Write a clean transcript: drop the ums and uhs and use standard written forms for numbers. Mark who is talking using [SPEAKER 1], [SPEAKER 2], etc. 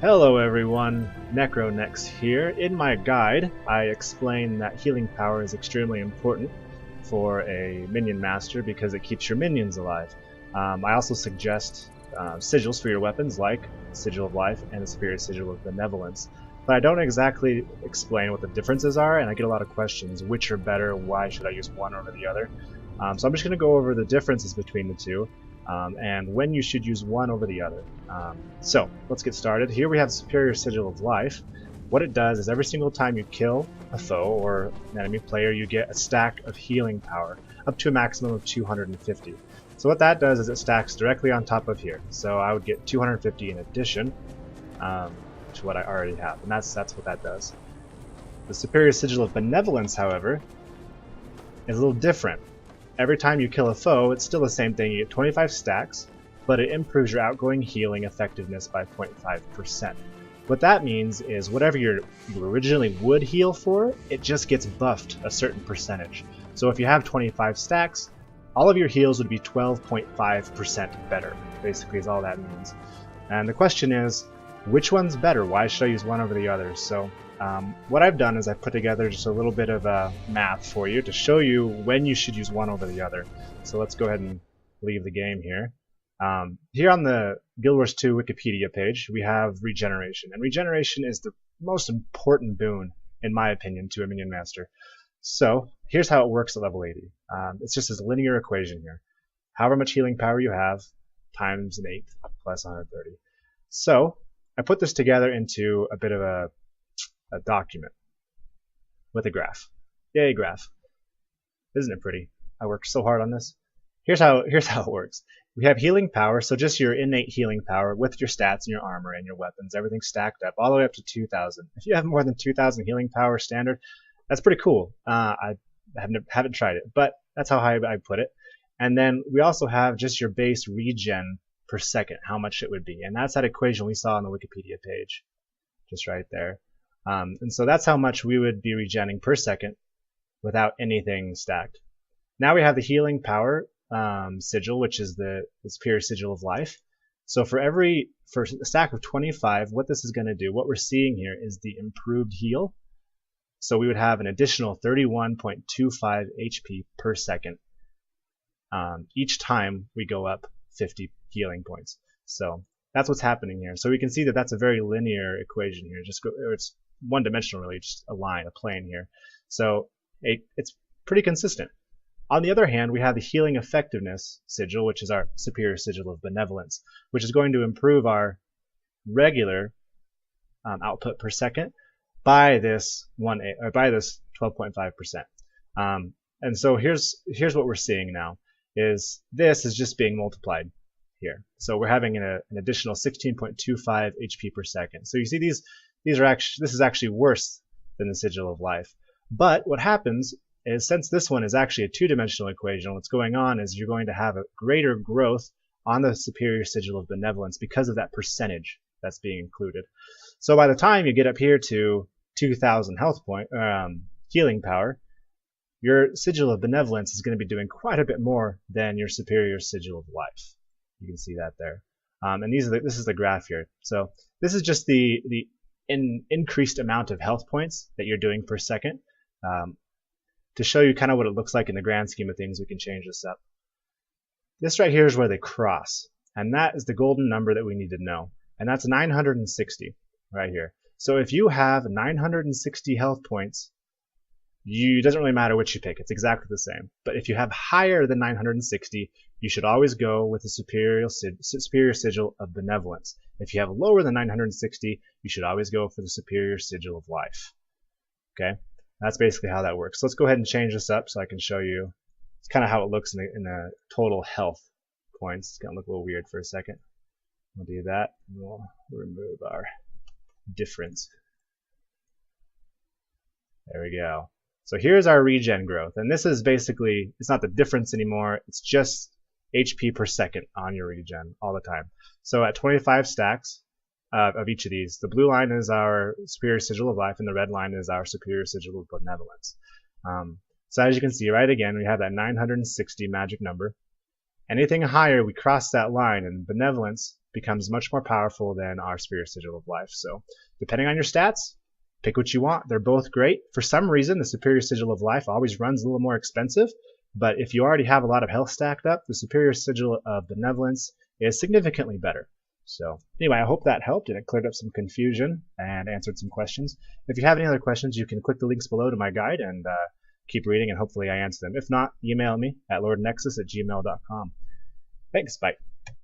[SPEAKER 1] Hello everyone, Necromancer here. In my guide, I explain that healing power is extremely important for a minion master because it keeps your minions alive. I also suggest sigils for your weapons like Sigil of Life and the Superior Sigil of Benevolence. But I don't exactly explain what the differences are, and I get a lot of questions. Which are better? Why should I use one over the other? So I'm just going to go over the differences between the two. And when you should use one over the other. So let's get started. Here we have Superior Sigil of Life. What it does is every single time you kill a foe or an enemy player, you get a stack of healing power, up to a maximum of 250. So what that does is it stacks directly on top of here. So I would get 250 in addition to what I already have, and that's what that does. The Superior Sigil of Benevolence, however, is a little different. Every time you kill a foe, it's still the same thing. You get 25 stacks, but it improves your outgoing healing effectiveness by 0.5%. What that means is whatever you originally would heal for, it just gets buffed a certain percentage. So if you have 25 stacks, all of your heals would be 12.5% better, basically is all that means. And the question is, which one's better? Why should I use one over the other? So what I've done is I've put together just a little bit of math for you to show you when you should use one over the other. So let's go ahead and leave the game here. Here on the Guild Wars 2 Wikipedia page, we have regeneration. And regeneration is the most important boon, in my opinion, to a minion master. So here's how it works at level 80. It's just this linear equation here. However much healing power you have, times an eighth, plus 130. So I put this together into a bit of a document with a graph. Yay, graph. Isn't it pretty? I worked so hard on this. Here's how it works. We have healing power, so just your innate healing power with your stats and your armor and your weapons, everything stacked up all the way up to 2,000. If you have more than 2,000 healing power standard, that's pretty cool. I haven't tried it, but that's how high I put it. And then we also have just your base regen per second, how much it would be. And that's that equation we saw on the Wikipedia page, just right there. And so that's how much we would be regenning per second without anything stacked. Now we have the healing power sigil, which is the Superior Sigil of Life. So for a stack of 25, what this is going to do, what we're seeing here is the improved heal. So we would have an additional 31.25 HP per second each time we go up 50 healing points. So that's what's happening here. So we can see that that's a very linear equation here. It's one-dimensional, really, just a line, a plane here. So it's pretty consistent. On the other hand, we have the healing effectiveness sigil, which is our Superior Sigil of Benevolence, which is going to improve our regular output per second by this 12.5%. And so here's what we're seeing now. Is this is just being multiplied here. So we're having an additional 16.25 HP per second. So you see this is actually worse than the Sigil of Life. But what happens is, since this one is actually a two-dimensional equation, what's going on is you're going to have a greater growth on the Superior Sigil of Benevolence because of that percentage that's being included. So by the time you get up here to 2,000 healing power, your Sigil of Benevolence is going to be doing quite a bit more than your Superior Sigil of Life. You can see that there. And this is the graph here. So this is just the increased amount of health points that you're doing per second. To show you kind of what it looks like in the grand scheme of things, we can change this up. This right here is where they cross. And that is the golden number that we need to know. And that's 960 right here. So if you have 960 health points, it doesn't really matter which you pick. It's exactly the same. But if you have higher than 960, you should always go with the Superior Sigil of Benevolence. If you have lower than 960, you should always go for the Superior Sigil of Life. Okay? That's basically how that works. So let's go ahead and change this up so I can show you. It's kind of how it looks in the total health points. It's going to look a little weird for a second. We'll do that. And we'll remove our difference. There we go. So here's our Regen Growth, and this is basically, it's not the difference anymore, it's just HP per second on your regen all the time. So at 25 stacks of each of these, the blue line is our Superior Sigil of Life, and the red line is our Superior Sigil of Benevolence. So as you can see, right again, we have that 960 magic number. Anything higher, we cross that line, and Benevolence becomes much more powerful than our Superior Sigil of Life. So depending on your stats, pick what you want. They're both great. For some reason, the Superior Sigil of Life always runs a little more expensive, but if you already have a lot of health stacked up, the Superior Sigil of Benevolence is significantly better. So anyway, I hope that helped and it cleared up some confusion and answered some questions. If you have any other questions, you can click the links below to my guide and keep reading, and hopefully I answer them. If not, email me at lordnexus@gmail.com. Thanks, bye.